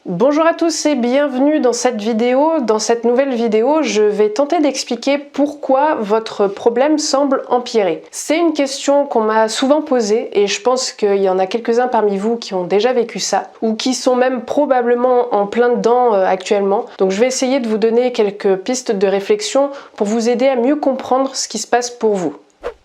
Bonjour à tous et bienvenue dans cette vidéo. Dans cette nouvelle vidéo, je vais tenter d'expliquer pourquoi votre problème semble empirer. C'est une question qu'on m'a souvent posée et je pense qu'il y en a quelques-uns parmi vous qui ont déjà vécu ça ou qui sont même probablement en plein dedans actuellement. Donc je vais essayer de vous donner quelques pistes de réflexion pour vous aider à mieux comprendre ce qui se passe pour vous.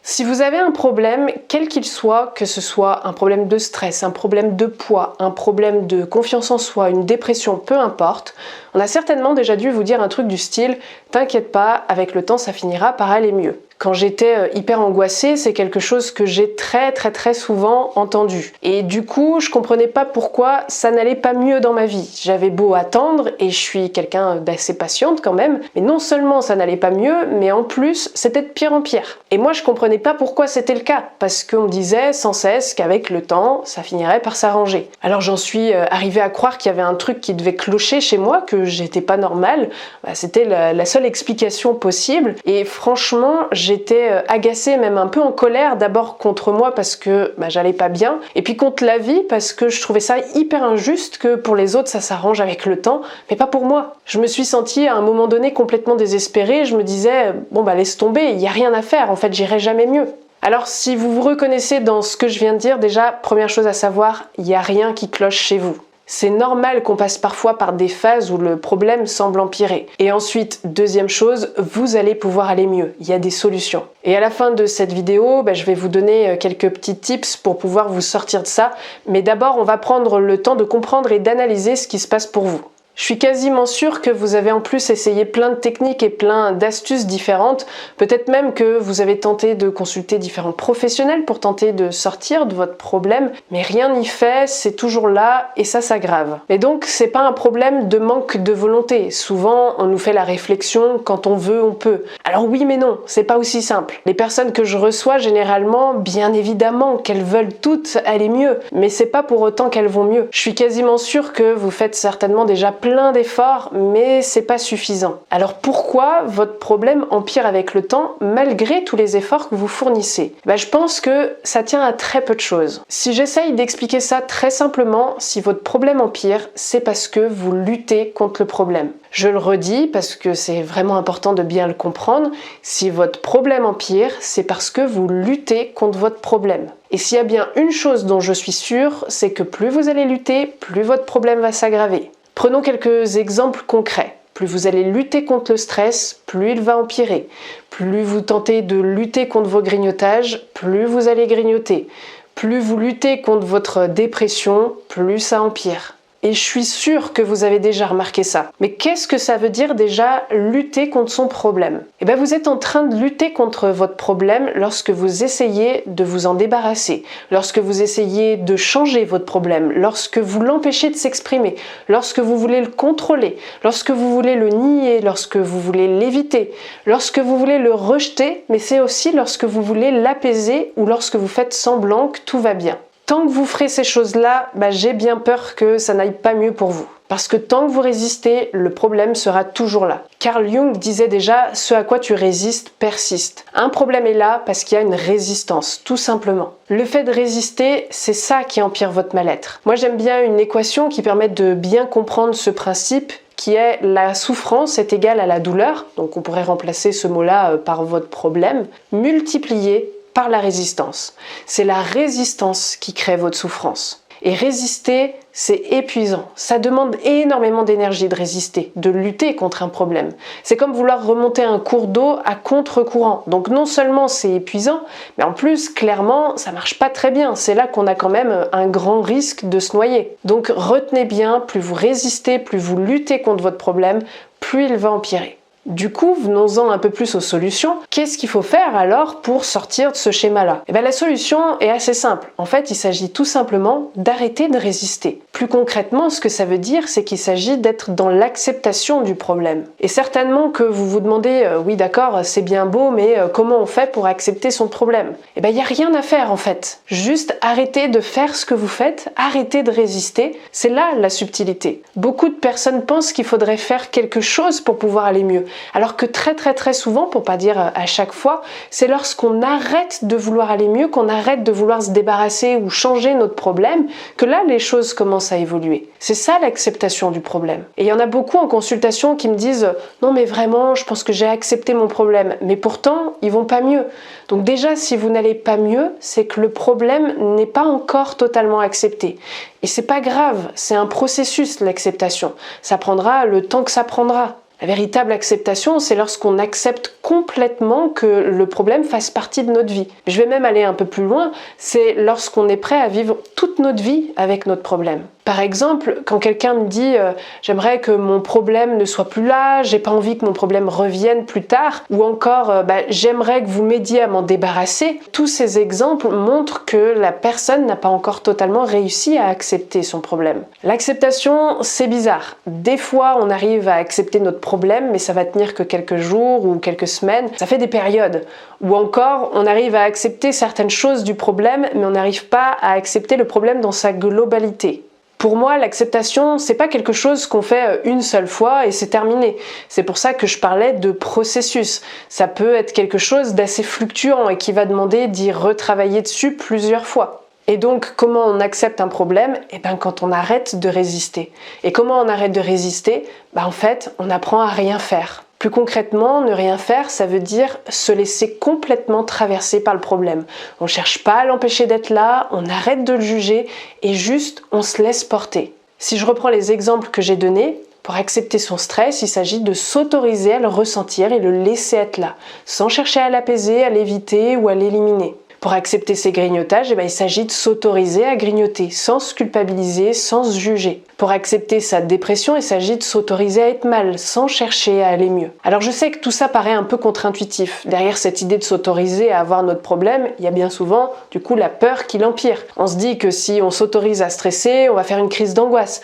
Si vous avez un problème, quel qu'il soit, que ce soit un problème de stress, un problème de poids, un problème de confiance en soi, une dépression, peu importe, on a certainement déjà dû vous dire un truc du style « T'inquiète pas, avec le temps ça finira par aller mieux ». Quand j'étais hyper angoissée, c'est quelque chose que j'ai très souvent entendu. Et du coup, je comprenais pas pourquoi ça n'allait pas mieux dans ma vie. J'avais beau attendre, et je suis quelqu'un d'assez patiente quand même, mais non seulement ça n'allait pas mieux, mais en plus, c'était de pire en pire. Et moi, je comprenais pas pourquoi c'était le cas, parce qu'on me disait sans cesse qu'avec le temps, ça finirait par s'arranger. Alors j'en suis arrivée à croire qu'il y avait un truc qui devait clocher chez moi, que j'étais pas normale. C'était la seule explication possible, et franchement, j'étais agacée, même un peu en colère, d'abord contre moi parce que j'allais pas bien, et puis contre la vie parce que je trouvais ça hyper injuste que pour les autres ça s'arrange avec le temps, mais pas pour moi. Je me suis sentie à un moment donné complètement désespérée, je me disais bon laisse tomber, il y a rien à faire, en fait j'irai jamais mieux. Alors si vous vous reconnaissez dans ce que je viens de dire, déjà première chose à savoir, il n'y a rien qui cloche chez vous. C'est normal qu'on passe parfois par des phases où le problème semble empirer. Et ensuite, deuxième chose, vous allez pouvoir aller mieux. Il y a des solutions. Et à la fin de cette vidéo, je vais vous donner quelques petits tips pour pouvoir vous sortir de ça. Mais d'abord, on va prendre le temps de comprendre et d'analyser ce qui se passe pour vous. Je suis quasiment sûre que vous avez en plus essayé plein de techniques et plein d'astuces différentes, peut-être même que vous avez tenté de consulter différents professionnels pour tenter de sortir de votre problème, mais rien n'y fait, c'est toujours là et ça s'aggrave. Mais donc c'est pas un problème de manque de volonté, souvent on nous fait la réflexion quand on veut, on peut. Alors oui mais non, c'est pas aussi simple. Les personnes que je reçois généralement, bien évidemment qu'elles veulent toutes aller mieux, mais c'est pas pour autant qu'elles vont mieux. Je suis quasiment sûre que vous faites certainement déjà plein d'efforts, mais c'est pas suffisant. Alors pourquoi votre problème empire avec le temps, malgré tous les efforts que vous fournissez? Je pense que ça tient à très peu de choses. Si j'essaye d'expliquer ça très simplement, si votre problème empire, c'est parce que vous luttez contre le problème. Je le redis parce que c'est vraiment important de bien le comprendre, si votre problème empire, c'est parce que vous luttez contre votre problème. Et s'il y a bien une chose dont je suis sûre, c'est que plus vous allez lutter, plus votre problème va s'aggraver. Prenons quelques exemples concrets. Plus vous allez lutter contre le stress, plus il va empirer. Plus vous tentez de lutter contre vos grignotages, plus vous allez grignoter. Plus vous luttez contre votre dépression, plus ça empire. Et je suis sûre que vous avez déjà remarqué ça. Mais qu'est-ce que ça veut dire déjà lutter contre son problème? Vous êtes en train de lutter contre votre problème lorsque vous essayez de vous en débarrasser, lorsque vous essayez de changer votre problème, lorsque vous l'empêchez de s'exprimer, lorsque vous voulez le contrôler, lorsque vous voulez le nier, lorsque vous voulez l'éviter, lorsque vous voulez le rejeter, mais c'est aussi lorsque vous voulez l'apaiser ou lorsque vous faites semblant que tout va bien. Tant que vous ferez ces choses-là, j'ai bien peur que ça n'aille pas mieux pour vous. Parce que tant que vous résistez, le problème sera toujours là. Carl Jung disait déjà « ce à quoi tu résistes persiste ». Un problème est là parce qu'il y a une résistance, tout simplement. Le fait de résister, c'est ça qui empire votre mal-être. Moi j'aime bien une équation qui permet de bien comprendre ce principe, qui est la souffrance est égale à la douleur, donc on pourrait remplacer ce mot-là par votre problème, multiplié par la résistance. C'est la résistance qui crée votre souffrance. Et résister, c'est épuisant. Ça demande énormément d'énergie de résister, de lutter contre un problème. C'est comme vouloir remonter un cours d'eau à contre-courant. Donc non seulement c'est épuisant, mais en plus, clairement, ça marche pas très bien. C'est là qu'on a quand même un grand risque de se noyer. Donc retenez bien, plus vous résistez, plus vous luttez contre votre problème, plus il va empirer. Du coup, venons-en un peu plus aux solutions. Qu'est-ce qu'il faut faire alors pour sortir de ce schéma-là? La solution est assez simple. En fait, il s'agit tout simplement d'arrêter de résister. Plus concrètement, ce que ça veut dire, c'est qu'il s'agit d'être dans l'acceptation du problème. Et certainement que vous vous demandez, oui d'accord, c'est bien beau, mais comment on fait pour accepter son problème? Il n'y a rien à faire en fait. Juste arrêtez de faire ce que vous faites, arrêtez de résister. C'est là la subtilité. Beaucoup de personnes pensent qu'il faudrait faire quelque chose pour pouvoir aller mieux. Alors que très souvent, pour pas dire à chaque fois, c'est lorsqu'on arrête de vouloir aller mieux, qu'on arrête de vouloir se débarrasser ou changer notre problème, que là les choses commencent à évoluer. C'est ça l'acceptation du problème. Et il y en a beaucoup en consultation qui me disent « Non mais vraiment, je pense que j'ai accepté mon problème », mais pourtant, ils vont pas mieux. Donc déjà, si vous n'allez pas mieux, c'est que le problème n'est pas encore totalement accepté. Et c'est pas grave, c'est un processus l'acceptation. Ça prendra le temps que ça prendra. La véritable acceptation, c'est lorsqu'on accepte complètement que le problème fasse partie de notre vie. Je vais même aller un peu plus loin, c'est lorsqu'on est prêt à vivre toute notre vie avec notre problème. Par exemple, quand quelqu'un me dit j'aimerais que mon problème ne soit plus là, j'ai pas envie que mon problème revienne plus tard, ou encore j'aimerais que vous m'aidiez à m'en débarrasser, tous ces exemples montrent que la personne n'a pas encore totalement réussi à accepter son problème. L'acceptation, c'est bizarre. Des fois, on arrive à accepter notre problème, mais ça va tenir que quelques jours ou quelques semaines. Ça fait des périodes. Ou encore, on arrive à accepter certaines choses du problème, mais on n'arrive pas à accepter le problème dans sa globalité. Pour moi, l'acceptation, c'est pas quelque chose qu'on fait une seule fois et c'est terminé. C'est pour ça que je parlais de processus. Ça peut être quelque chose d'assez fluctuant et qui va demander d'y retravailler dessus plusieurs fois. Et donc, comment on accepte un problème? Eh bien, quand on arrête de résister. Et comment on arrête de résister? En fait, on apprend à rien faire. Plus concrètement, ne rien faire, ça veut dire se laisser complètement traverser par le problème. On ne cherche pas à l'empêcher d'être là, on arrête de le juger et juste on se laisse porter. Si je reprends les exemples que j'ai donnés, pour accepter son stress, il s'agit de s'autoriser à le ressentir et le laisser être là, sans chercher à l'apaiser, à l'éviter ou à l'éliminer. Pour accepter ses grignotages, il s'agit de s'autoriser à grignoter, sans se culpabiliser, sans se juger. Pour accepter sa dépression, il s'agit de s'autoriser à être mal, sans chercher à aller mieux. Alors je sais que tout ça paraît un peu contre-intuitif. Derrière cette idée de s'autoriser à avoir notre problème, il y a bien souvent, du coup, la peur qui l'empire. On se dit que si on s'autorise à stresser, on va faire une crise d'angoisse.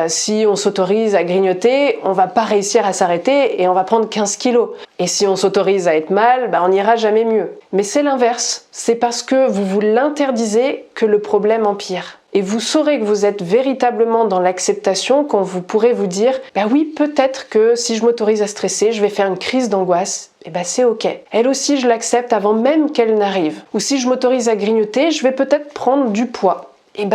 Si on s'autorise à grignoter, on va pas réussir à s'arrêter et on va prendre 15 kilos. Et si on s'autorise à être mal, on n'ira jamais mieux. Mais c'est l'inverse. C'est parce que vous vous l'interdisez que le problème empire. Et vous saurez que vous êtes véritablement dans l'acceptation quand vous pourrez vous dire « oui, peut-être que si je m'autorise à stresser, je vais faire une crise d'angoisse. » c'est ok. Elle aussi, je l'accepte avant même qu'elle n'arrive. Ou si je m'autorise à grignoter, je vais peut-être prendre du poids.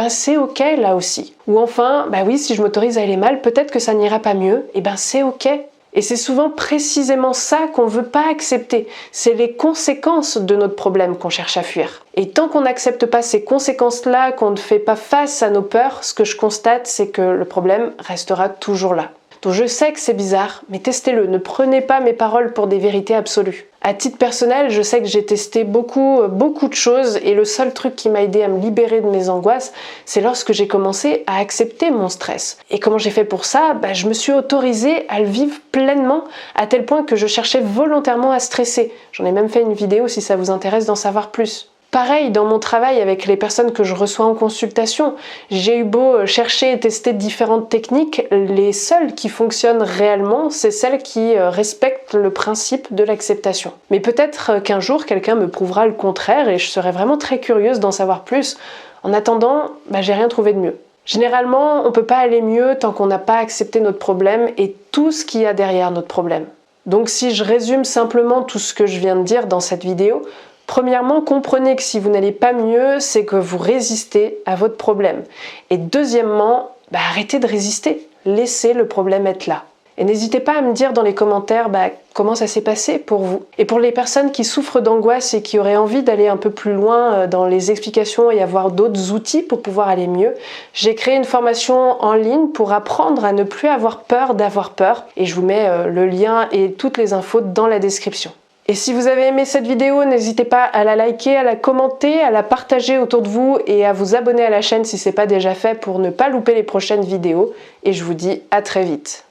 C'est ok là aussi. Ou enfin, oui, si je m'autorise à aller mal, peut-être que ça n'ira pas mieux. C'est ok. Et c'est souvent précisément ça qu'on ne veut pas accepter. C'est les conséquences de notre problème qu'on cherche à fuir. Et tant qu'on n'accepte pas ces conséquences-là, qu'on ne fait pas face à nos peurs, ce que je constate, c'est que le problème restera toujours là. Donc je sais que c'est bizarre, mais testez-le, ne prenez pas mes paroles pour des vérités absolues. À titre personnel, je sais que j'ai testé beaucoup de choses et le seul truc qui m'a aidé à me libérer de mes angoisses, c'est lorsque j'ai commencé à accepter mon stress. Et comment j'ai fait pour ça? Je me suis autorisée à le vivre pleinement, à tel point que je cherchais volontairement à stresser. J'en ai même fait une vidéo si ça vous intéresse d'en savoir plus. Pareil, dans mon travail avec les personnes que je reçois en consultation, j'ai eu beau chercher et tester différentes techniques, les seules qui fonctionnent réellement, c'est celles qui respectent le principe de l'acceptation. Mais peut-être qu'un jour, quelqu'un me prouvera le contraire et je serai vraiment très curieuse d'en savoir plus. En attendant, j'ai rien trouvé de mieux. Généralement, on peut pas aller mieux tant qu'on n'a pas accepté notre problème et tout ce qu'il y a derrière notre problème. Donc si je résume simplement tout ce que je viens de dire dans cette vidéo, premièrement, comprenez que si vous n'allez pas mieux, c'est que vous résistez à votre problème. Et deuxièmement, arrêtez de résister. Laissez le problème être là. Et n'hésitez pas à me dire dans les commentaires comment ça s'est passé pour vous. Et pour les personnes qui souffrent d'angoisse et qui auraient envie d'aller un peu plus loin dans les explications et avoir d'autres outils pour pouvoir aller mieux, j'ai créé une formation en ligne pour apprendre à ne plus avoir peur d'avoir peur. Et je vous mets le lien et toutes les infos dans la description. Et si vous avez aimé cette vidéo, n'hésitez pas à la liker, à la commenter, à la partager autour de vous et à vous abonner à la chaîne si ce n'est pas déjà fait pour ne pas louper les prochaines vidéos. Et je vous dis à très vite.